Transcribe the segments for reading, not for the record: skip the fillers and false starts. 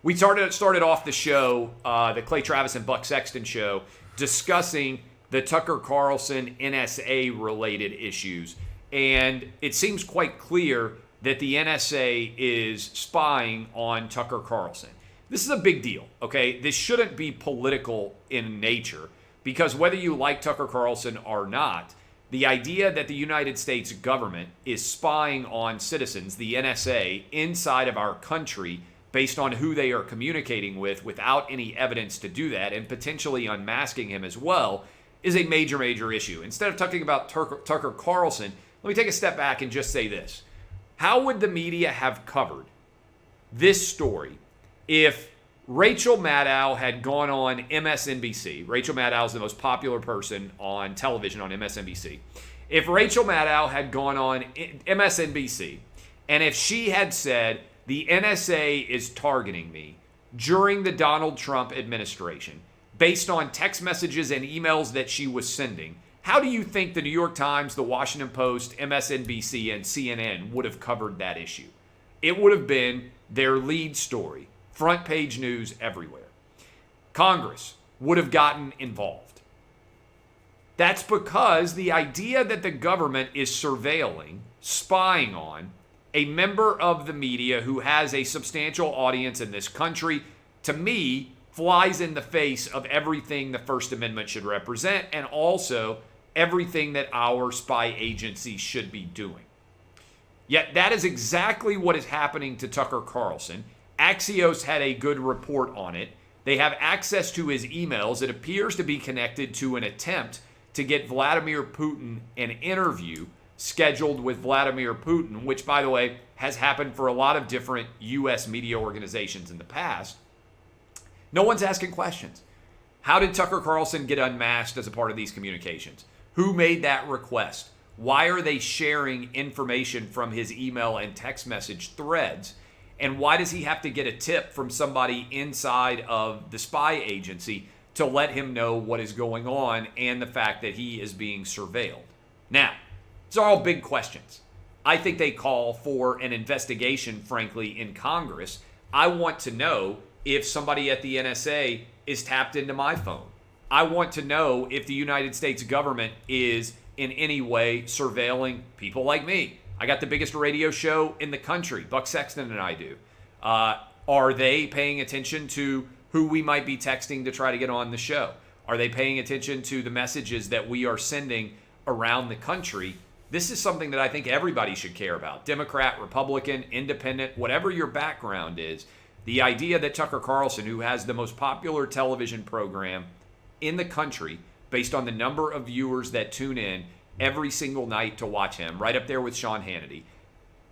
We started off the show, the Clay Travis and Buck Sexton show, discussing the Tucker Carlson NSA related issues. And it seems quite clear that the NSA is spying on Tucker Carlson. This is a big deal, okay? This shouldn't be political in nature, because whether you like Tucker Carlson or not, the idea that the United States government is spying on citizens, the NSA, inside of our country based on who they are communicating with without any evidence to do that, and potentially unmasking him as well, is a major, major issue. Instead of talking about Tucker Carlson, let me take a step back and just say this. How would the media have covered this story if Rachel Maddow had gone on MSNBC? Rachel Maddow is the most popular person on television on MSNBC. If Rachel Maddow had gone on MSNBC, and if she had said, the NSA is targeting me during the Donald Trump administration based on text messages and emails that she was sending, how do you think the New York Times, the Washington Post, MSNBC, and CNN would have covered that issue? It would have been their lead story, front page news everywhere. Congress would have gotten involved. That's because the idea that the government is surveilling, spying on a member of the media who has a substantial audience in this country, to me, flies in the face of everything the First Amendment should represent, and also everything that our spy agencies should be doing. Yet that is exactly what is happening to Tucker Carlson. Axios had a good report on it. They have access to his emails. It appears to be connected to an attempt to get Vladimir Putin an interview scheduled with Vladimir Putin, which, by the way, has happened for a lot of different U.S. media organizations in the past. No one's asking questions. How did Tucker Carlson get unmasked as a part of these communications? Who made that request? Why are they sharing information from his email and text message threads? And why does he have to get a tip from somebody inside of the spy agency to let him know what is going on and the fact that he is being surveilled? Now, these are all big questions. I think they call for an investigation, frankly, in Congress. I want to know if somebody at the NSA is tapped into my phone. I want to know if the United States government is in any way surveilling people like me. I got the biggest radio show in the country, Buck Sexton and I do. Are they paying attention to who we might be texting to try to get on the show? Are they paying attention to the messages that we are sending around the country? This is something that I think everybody should care about. Democrat, Republican, independent, whatever your background is. The idea that Tucker Carlson, who has the most popular television program in the country, based on the number of viewers that tune in every single night to watch him, right up there with Sean Hannity,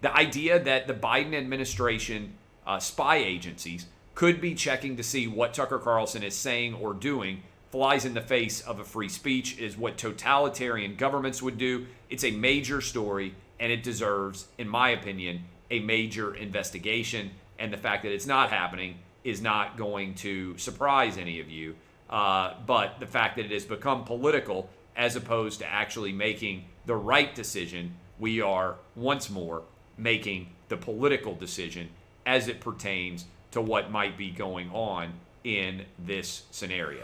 the idea that the Biden administration spy agencies could be checking to see what Tucker Carlson is saying or doing flies in the face of a free speech, is what totalitarian governments would do. It's a major story, and it deserves, in my opinion, a major investigation. And the fact that it's not happening is not going to surprise any of you. But the fact that it has become political as opposed to actually making the right decision, we are once more making the political decision as it pertains to what might be going on in this scenario.